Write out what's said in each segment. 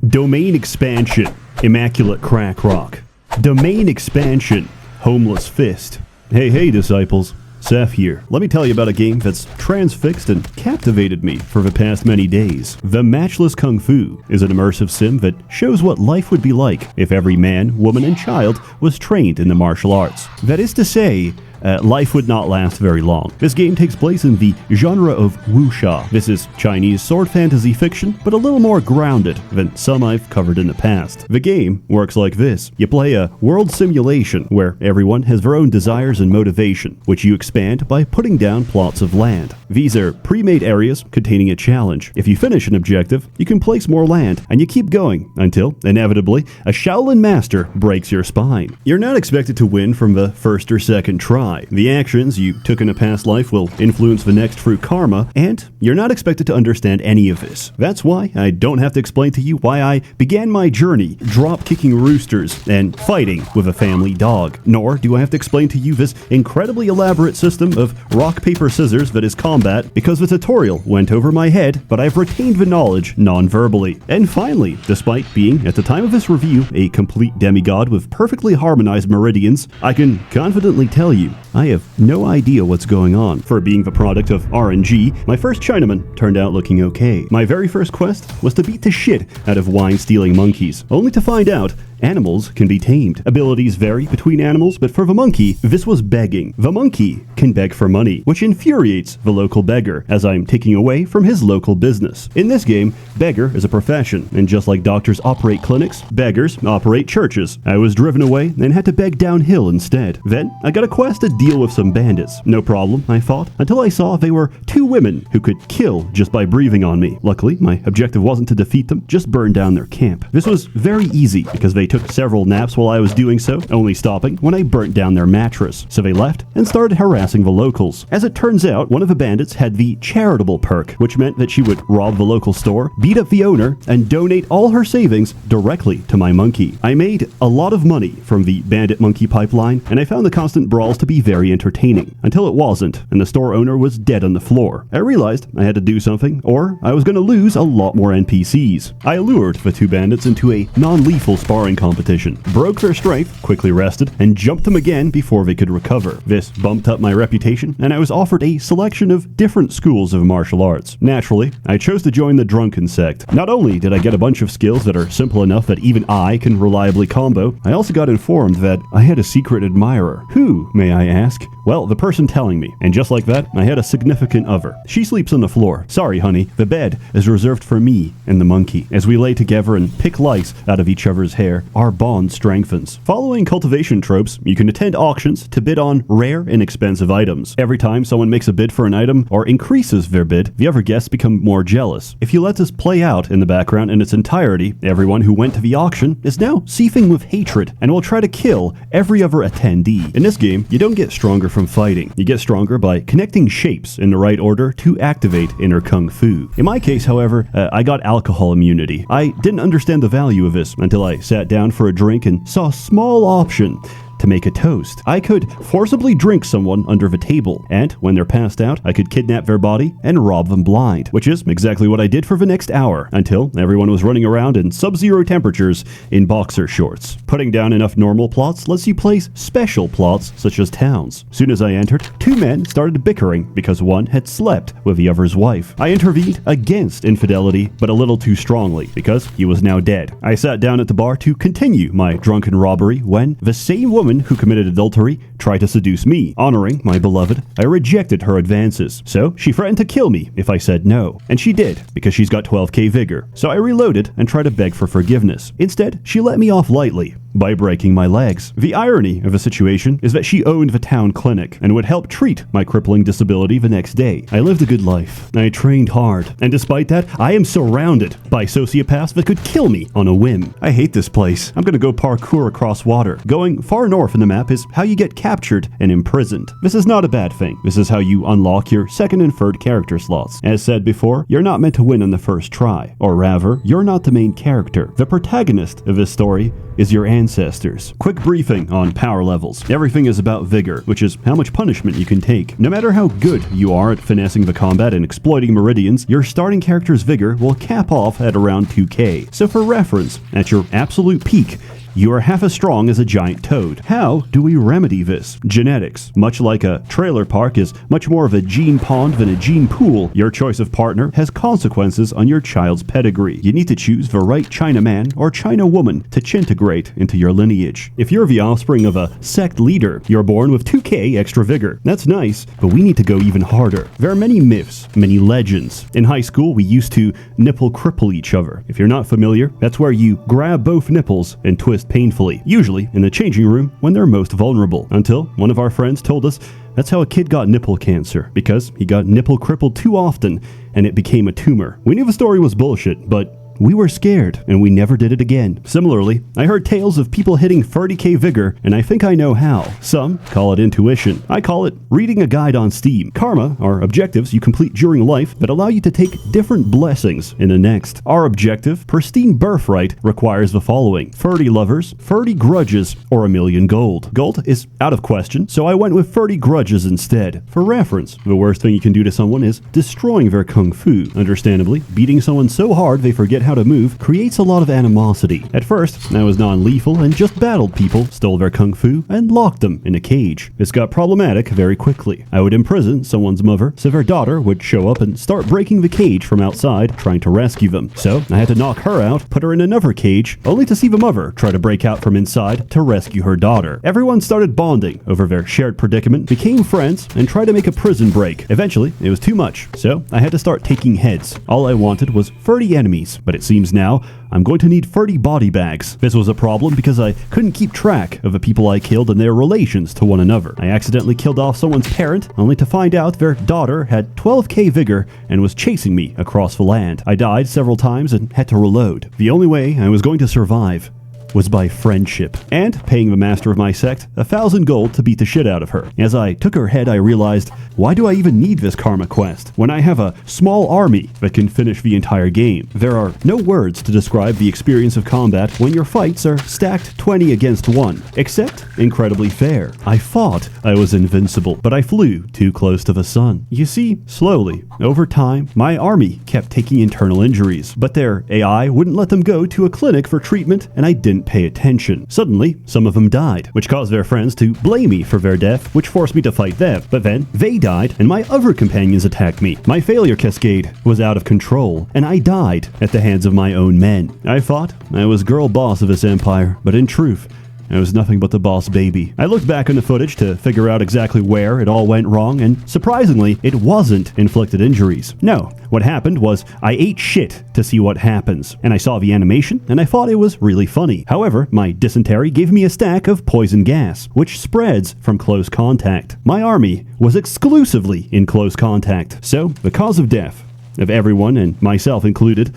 Domain expansion, Immaculate Crack Rock. Domain expansion, Homeless Fist. Hey disciples, Seth here. Let me tell you about a game that's transfixed and captivated me for the past many days. The Matchless Kung Fu is an immersive sim that shows what life would be like if every man, woman, and child was trained in the martial arts. That is to say, life would not last very long. This game takes place in the genre of wuxia. This is Chinese sword fantasy fiction, but a little more grounded than some I've covered in the past. The game works like this. You play a world simulation where everyone has their own desires and motivation, which you expand by putting down plots of land. These are pre-made areas containing a challenge. If you finish an objective, you can place more land, and you keep going until, inevitably, a Shaolin master breaks your spine. You're not expected to win from the first or second try. The actions you took in a past life will influence the next through karma, and you're not expected to understand any of this. That's why I don't have to explain to you why I began my journey drop-kicking roosters and fighting with a family dog. Nor do I have to explain to you this incredibly elaborate system of rock, paper, scissors that is combat, because the tutorial went over my head, but I've retained the knowledge non-verbally. And finally, despite being, at the time of this review, a complete demigod with perfectly harmonized meridians, I can confidently tell you I have no idea what's going on. For being the product of RNG, my first Chinaman turned out looking okay. My very first quest was to beat the shit out of wine-stealing monkeys, only to find out animals can be tamed. Abilities vary between animals, but for the monkey, this was begging. The monkey can beg for money, which infuriates the local beggar, as I'm taking away from his local business. In this game, beggar is a profession, and just like doctors operate clinics, beggars operate churches. I was driven away and had to beg downhill instead. Then, I got a quest to deal with some bandits. No problem, I thought, until I saw they were two women who could kill just by breathing on me. Luckily, my objective wasn't to defeat them, just burn down their camp. This was very easy, because they took several naps while I was doing so, only stopping when I burnt down their mattress. So they left and started harassing the locals. As it turns out, one of the bandits had the charitable perk, which meant that she would rob the local store, beat up the owner, and donate all her savings directly to my monkey. I made a lot of money from the bandit monkey pipeline, and I found the constant brawls to be very entertaining, until it wasn't, and the store owner was dead on the floor. I realized I had to do something, or I was going to lose a lot more NPCs. I lured the two bandits into a non-lethal sparring competition, broke their strength, quickly rested, and jumped them again before they could recover. This bumped up my reputation, and I was offered a selection of different schools of martial arts. Naturally, I chose to join the drunken sect. Not only did I get a bunch of skills that are simple enough that even I can reliably combo, I also got informed that I had a secret admirer. Who, may I ask? Well, the person telling me. And just like that, I had a significant other. She sleeps on the floor. Sorry, honey, the bed is reserved for me and the monkey. As we lay together and pick lice out of each other's hair, our bond strengthens. Following cultivation tropes, you can attend auctions to bid on rare and expensive items. Every time someone makes a bid for an item or increases their bid, the other guests become more jealous. If you let this play out in the background in its entirety, everyone who went to the auction is now seething with hatred and will try to kill every other attendee. In this game, you don't get stronger from fighting. You get stronger by connecting shapes in the right order to activate inner kung fu. In my case, however, I got alcohol immunity. I didn't understand the value of this until I sat down for a drink and saw a small option to make a toast. I could forcibly drink someone under the table, and when they're passed out, I could kidnap their body and rob them blind, which is exactly what I did for the next hour, until everyone was running around in sub-zero temperatures in boxer shorts. Putting down enough normal plots lets you place special plots, such as towns. Soon as I entered, two men started bickering because one had slept with the other's wife. I intervened against infidelity, but a little too strongly, because he was now dead. I sat down at the bar to continue my drunken robbery when the same woman who committed adultery tried to seduce me. Honoring my beloved, I rejected her advances. So she threatened to kill me if I said no. And she did, because she's got 12k vigor. So I reloaded and tried to beg for forgiveness. Instead, she let me off lightly by breaking my legs. The irony of the situation is that she owned the town clinic and would help treat my crippling disability the next day. I lived a good life. I trained hard. And despite that, I am surrounded by sociopaths that could kill me on a whim. I hate this place. I'm gonna go parkour across water. Going far north in the map is how you get captured and imprisoned. This is not a bad thing. This is how you unlock your second and third character slots. As said before, you're not meant to win on the first try. Or rather, you're not the main character. The protagonist of this story is your ancestors. Quick briefing on power levels. Everything is about vigor, which is how much punishment you can take. No matter how good you are at finessing the combat and exploiting meridians, your starting character's vigor will cap off at around 2k. So for reference, at your absolute peak, you are half as strong as a giant toad. How do we remedy this? Genetics. Much like a trailer park is much more of a gene pond than a gene pool, your choice of partner has consequences on your child's pedigree. You need to choose the right Chinaman or Chinawoman to chintegrate into your lineage. If you're the offspring of a sect leader, you're born with 2k extra vigor. That's nice, but we need to go even harder. There are many myths, many legends. In high school, we used to nipple cripple each other. If you're not familiar, that's where you grab both nipples and twist painfully, usually in the changing room when they're most vulnerable, until one of our friends told us that's how a kid got nipple cancer, because he got nipple crippled too often and it became a tumor. We knew the story was bullshit, but we were scared, and we never did it again. Similarly, I heard tales of people hitting 30k vigor, and I think I know how. Some call it intuition. I call it reading a guide on Steam. Karma are objectives you complete during life that allow you to take different blessings in the next. Our objective, Pristine Birthright, requires the following: 30 lovers, 30 grudges, or 1,000,000 gold. Gold is out of question, so I went with 30 grudges instead. For reference, the worst thing you can do to someone is destroying their kung fu. Understandably, beating someone so hard they forget how to move creates a lot of animosity. At first, I was non-lethal and just battled people, stole their kung fu, and locked them in a cage. This got problematic very quickly. I would imprison someone's mother, so their daughter would show up and start breaking the cage from outside, trying to rescue them. So I had to knock her out, put her in another cage, only to see the mother try to break out from inside to rescue her daughter. Everyone started bonding over their shared predicament, became friends, and tried to make a prison break. Eventually, it was too much, so I had to start taking heads. All I wanted was 30 enemies, but it seems now I'm going to need 30 body bags. This was a problem because I couldn't keep track of the people I killed and their relations to one another. I accidentally killed off someone's parent, only to find out their daughter had 12k vigor and was chasing me across the land. I died several times and had to reload. The only way I was going to survive was by friendship, and paying the master of my sect 1,000 gold to beat the shit out of her. As I took her head, I realized, why do I even need this karma quest when I have a small army that can finish the entire game? There are no words to describe the experience of combat when your fights are stacked 20 against 1, except incredibly fair. I thought I was invincible, but I flew too close to the sun. You see, slowly, over time, my army kept taking internal injuries, but their AI wouldn't let them go to a clinic for treatment, and I didn't pay attention. Suddenly, some of them died, which caused their friends to blame me for their death, which forced me to fight them. But then, they died, and my other companions attacked me. My failure cascade was out of control, and I died at the hands of my own men. I thought I was girl boss of this empire, but in truth, I was nothing but the boss baby. I looked back on the footage to figure out exactly where it all went wrong, and surprisingly, it wasn't inflicted injuries. No, what happened was I ate shit to see what happens, and I saw the animation, and I thought it was really funny. However, my dysentery gave me a stack of poison gas, which spreads from close contact. My army was exclusively in close contact, so the cause of death of everyone, and myself included,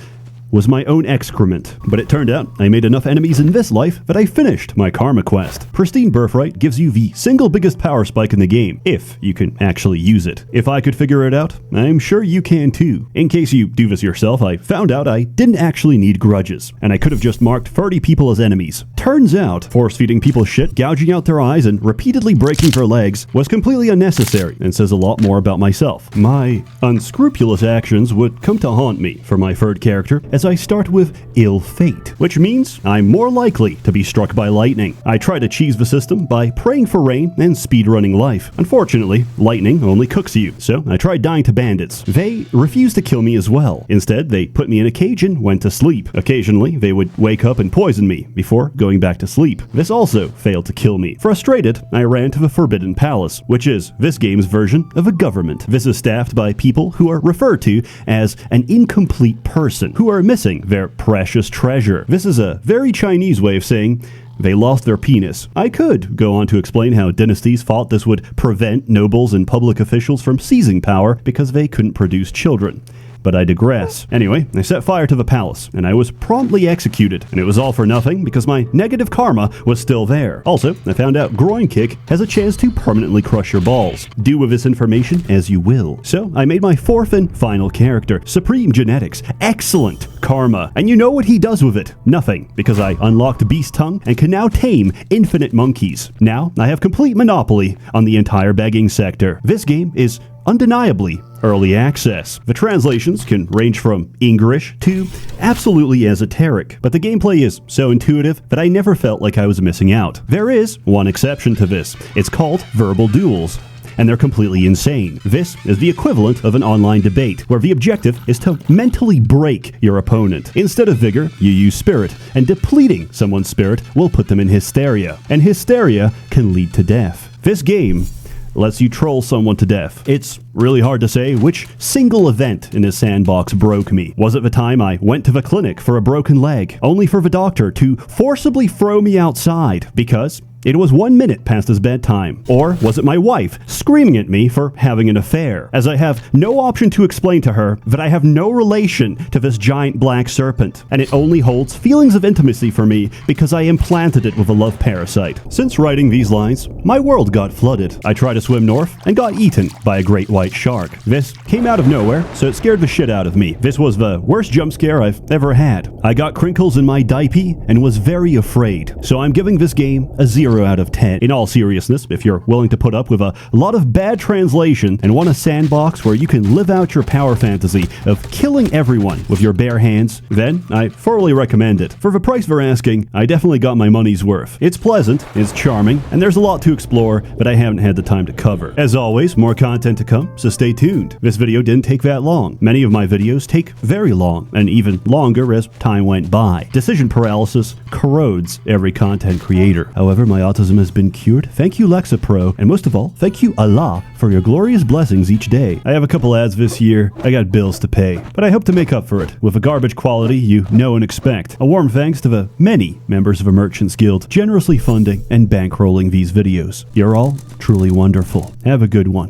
was my own excrement. But it turned out I made enough enemies in this life that I finished my karma quest. Pristine Birthright gives you the single biggest power spike in the game, if you can actually use it. If I could figure it out, I'm sure you can too. In case you do this yourself, I found out I didn't actually need grudges, and I could have just marked 30 people as enemies. Turns out, force-feeding people shit, gouging out their eyes, and repeatedly breaking their legs was completely unnecessary, and says a lot more about myself. My unscrupulous actions would come to haunt me for my third character, as I start with ill fate, which means I'm more likely to be struck by lightning. I try to cheese the system by praying for rain and speedrunning life. Unfortunately, lightning only cooks you, so I tried dying to bandits. They refused to kill me as well. Instead, they put me in a cage and went to sleep. Occasionally, they would wake up and poison me before going back to sleep. This also failed to kill me. Frustrated, I ran to the Forbidden Palace, which is this game's version of a government. This is staffed by people who are referred to as an incomplete person, who are missing their precious treasure. This is a very Chinese way of saying they lost their penis. I could go on to explain how dynasties thought this would prevent nobles and public officials from seizing power because they couldn't produce children. but I digress. Anyway, I set fire to the palace, and I was promptly executed, and it was all for nothing because my negative karma was still there. Also, I found out Groin Kick has a chance to permanently crush your balls. Do with this information as you will. So, I made my fourth and final character, Supreme Genetics. Excellent karma. And you know what he does with it? Nothing, because I unlocked Beast Tongue and can now tame infinite monkeys. Now, I have complete monopoly on the entire begging sector. This game is undeniably early access. The translations can range from English to absolutely esoteric, but the gameplay is so intuitive that I never felt like I was missing out. There is one exception to this. It's called verbal duels, and they're completely insane. This is the equivalent of an online debate, where the objective is to mentally break your opponent. Instead of vigor, you use spirit, and depleting someone's spirit will put them in hysteria, and hysteria can lead to death. This game lets you troll someone to death. It's really hard to say which single event in this sandbox broke me. Was it the time I went to the clinic for a broken leg, only for the doctor to forcibly throw me outside because it was 1 minute past his bedtime? Or was it my wife screaming at me for having an affair, as I have no option to explain to her that I have no relation to this giant black serpent, and it only holds feelings of intimacy for me because I implanted it with a love parasite? Since writing these lines, my world got flooded. I tried to swim north and got eaten by a great white shark. This came out of nowhere, so it scared the shit out of me. This was the worst jump scare I've ever had. I got crinkles in my diaper and was very afraid. So I'm giving this game a 0 out of 10. In all seriousness, if you're willing to put up with a lot of bad translation and want a sandbox where you can live out your power fantasy of killing everyone with your bare hands, then I thoroughly recommend it. For the price they're asking, I definitely got my money's worth. It's pleasant, it's charming, and there's a lot to explore that I haven't had the time to cover. As always, more content to come, so stay tuned. This video didn't take that long. Many of my videos take very long, and even longer as time went by. Decision paralysis corrodes every content creator. However, my autism has been cured. Thank you, Lexapro, and most of all, thank you, Allah, for your glorious blessings each day. I have a couple ads this year. I got bills to pay, but I hope to make up for it with a garbage quality you know and expect. A warm thanks to the many members of a Merchants Guild generously funding and bankrolling these videos. You're all truly wonderful. Have a good one.